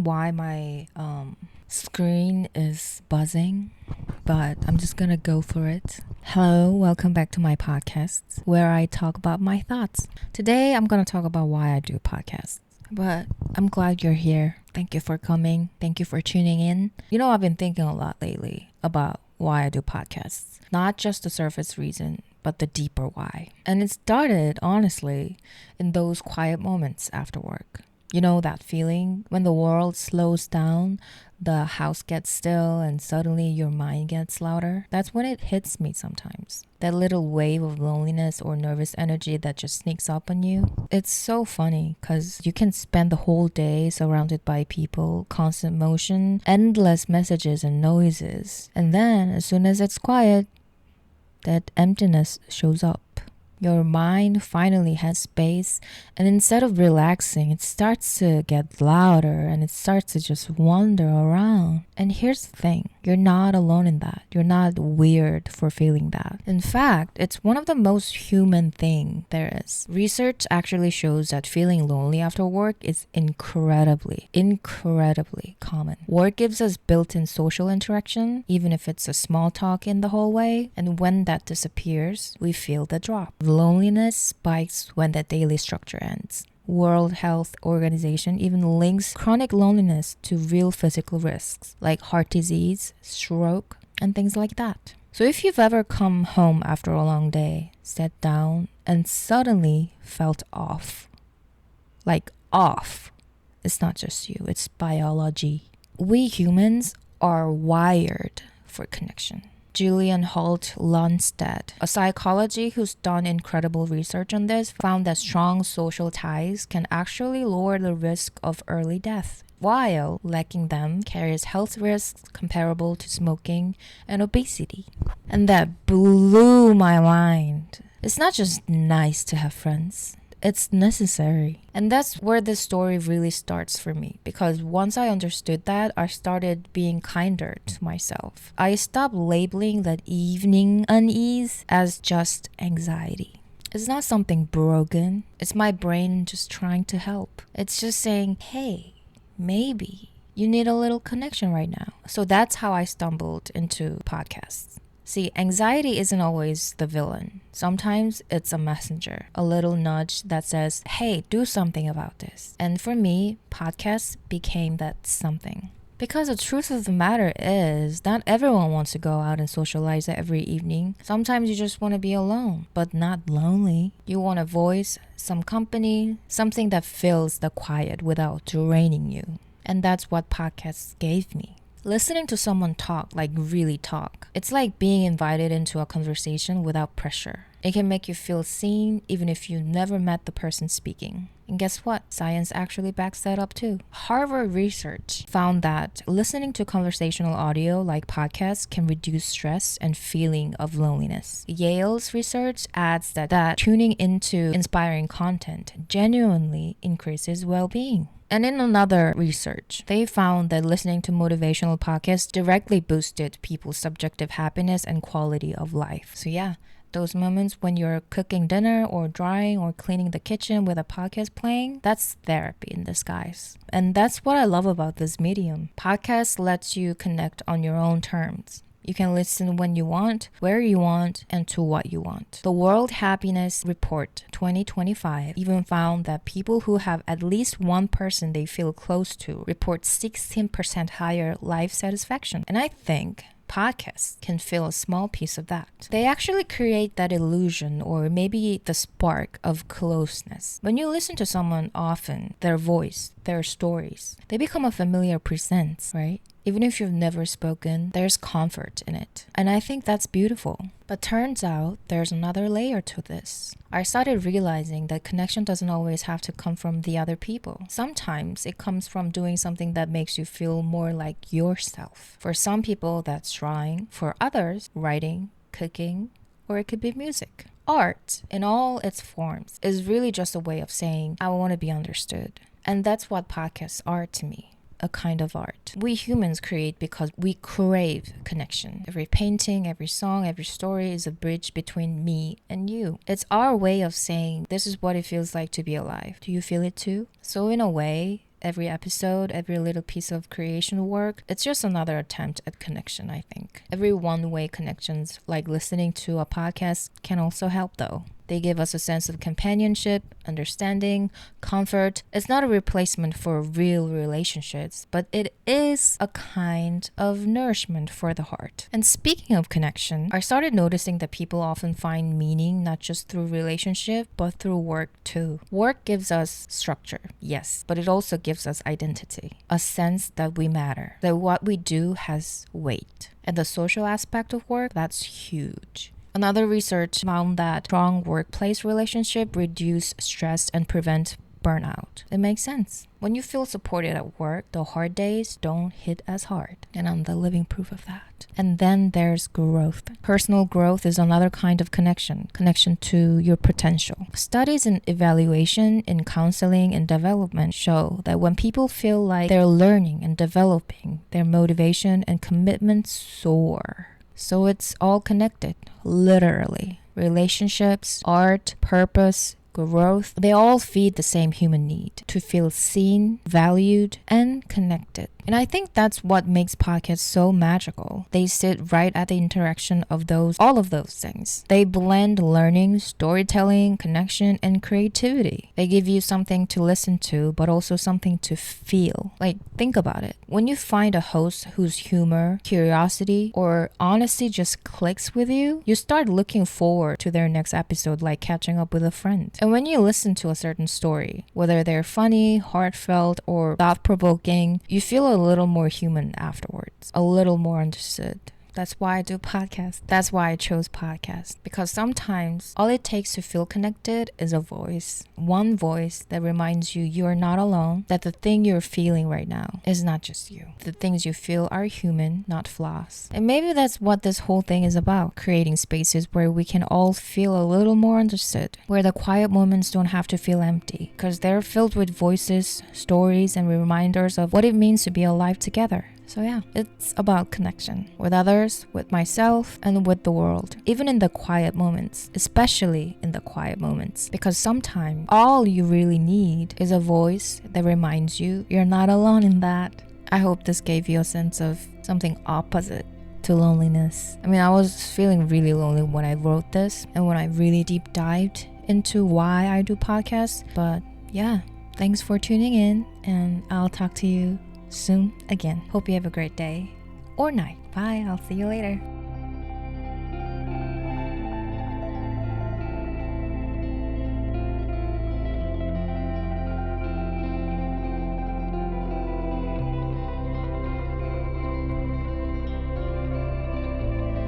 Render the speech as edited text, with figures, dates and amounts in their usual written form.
why my screen is buzzing, but I'm just gonna go for it. Hello, welcome back to my podcast where I talk about my thoughts. Today I'm gonna talk about why I do podcasts. But I'm glad you're here. Thank you for coming. Thank you for tuning in. I've been thinking a lot lately about why I do podcasts. Not just the surface reason, but the deeper why. And it started, honestly, in those quiet moments after work. You know that feeling when the world slows down, the house gets still, and suddenly your mind gets louder? That's when it hits me sometimes. That little wave of loneliness or nervous energy that just sneaks up on you. It's so funny because you can spend the whole day surrounded by people, constant motion, endless messages and noises. And then, as soon as it's quiet, that emptiness shows up. Your mind finally has space, and instead of relaxing, it starts to get louder and it starts to just wander around. And here's the thing, you're not alone in that. You're not weird for feeling that. In fact, it's one of the most human thing there is. Research actually shows that feeling lonely after work is incredibly common. Work gives us built-in social interaction, even if it's a small talk in the hallway, and when that disappears, we feel the drop. Loneliness spikes when the daily structure ends. World Health Organization even links chronic loneliness to real physical risks like heart disease, stroke, and things like that. So if you've ever come home after a long day, sat down, and suddenly felt off, it's not just you, it's biology. We humans are wired for connection. Julian Holt Lundstedt, a psychologist who's done incredible research on this, found that strong social ties can actually lower the risk of early death, while lacking them carries health risks comparable to smoking and obesity. And that blew my mind. It's not just nice to have friends. It's necessary. And that's where this story really starts for me, because once I understood that, I started being kinder to myself. I stopped labeling that evening unease as just anxiety. It's not something broken. It's my brain just trying to help. It's just saying, hey, maybe you need a little connection right now. So that's how I stumbled into podcasts. See, anxiety isn't always the villain. Sometimes it's a messenger, a little nudge that says, hey, do something about this. And for me, podcasts became that something. Because the truth of the matter is, not everyone wants to go out and socialize every evening. Sometimes you just want to be alone, but not lonely. You want a voice, some company, something that fills the quiet without draining you. And that's what podcasts gave me. Listening to someone talk, like really talk, it's like being invited into a conversation without pressure. It can make you feel seen even if you never met the person speaking. And guess what? Science actually backs that up too. Harvard research found that listening to conversational audio like podcasts can reduce stress and feeling of loneliness. Yale's research adds that tuning into inspiring content genuinely increases well-being. And in another research, they found that listening to motivational podcasts directly boosted people's subjective happiness and quality of life. So yeah, those moments when you're cooking dinner or drying or cleaning the kitchen with a podcast playing, that's therapy in disguise. And that's what I love about this medium. Podcasts lets you connect on your own terms. You can listen when you want, where you want, and to what you want. The World Happiness Report 2025 even found that people who have at least one person they feel close to report 16% higher life satisfaction. And I think podcasts can fill a small piece of that. They actually create that illusion or maybe the spark of closeness. When you listen to someone often, their voice, their stories, they become a familiar presence, right? Even if you've never spoken, there's comfort in it. And I think that's beautiful. But turns out there's another layer to this. I started realizing that connection doesn't always have to come from the other people. Sometimes it comes from doing something that makes you feel more like yourself. For some people, that's drawing. For others, writing, cooking, or it could be music. Art, in all its forms, is really just a way of saying, I want to be understood. And that's what podcasts are to me. A kind of art. We humans create because we crave connection. Every painting, every song, every story is a bridge between me and you. It's our way of saying, this is what it feels like to be alive. Do you feel it too? So in a way, every episode, every little piece of creation work, it's just another attempt at connection, I think. Every one-way connections, like listening to a podcast, can also help though. They give us a sense of companionship, understanding, comfort. It's not a replacement for real relationships, but it is a kind of nourishment for the heart. And speaking of connection, I started noticing that people often find meaning not just through relationship, but through work too. Work gives us structure, yes, but it also gives us identity, a sense that we matter, that what we do has weight. And the social aspect of work, that's huge. Another research found that strong workplace relationship reduce stress and prevent burnout. It makes sense. When you feel supported at work, the hard days don't hit as hard. And I'm the living proof of that. And then there's growth. Personal growth is another kind of connection to your potential. Studies in evaluation, in counseling, and development show that when people feel like they're learning and developing, their motivation and commitment soar. So it's all connected, literally. Relationships, art, purpose, growth, they all feed the same human need to feel seen, valued, and connected. And I think that's what makes podcasts so magical. They sit right at the interaction of all of those things. They blend learning, storytelling, connection, and creativity. They give you something to listen to, but also something to feel. Like, think about it. When you find a host whose humor, curiosity, or honesty just clicks with you, you start looking forward to their next episode like catching up with a friend. And when you listen to a certain story, whether they're funny, heartfelt, or thought-provoking, you feel a little more human afterwards, a little more understood. That's why I do podcasts. That's why I chose podcasts. Because sometimes all it takes to feel connected is a voice. One voice that reminds you you're not alone, that the thing you're feeling right now is not just you. The things you feel are human, not flaws. And maybe that's what this whole thing is about. Creating spaces where we can all feel a little more understood. Where the quiet moments don't have to feel empty. Because they're filled with voices, stories, and reminders of what it means to be alive together. So yeah, it's about connection with others, with myself, and with the world. Even in the quiet moments, especially in the quiet moments. Because sometimes all you really need is a voice that reminds you you're not alone in that. I hope this gave you a sense of something opposite to loneliness. I mean, I was feeling really lonely when I wrote this and when I really deep dived into why I do podcasts. But yeah, thanks for tuning in, and I'll talk to you soon again. Hope you have a great day or night. Bye. I'll see you later.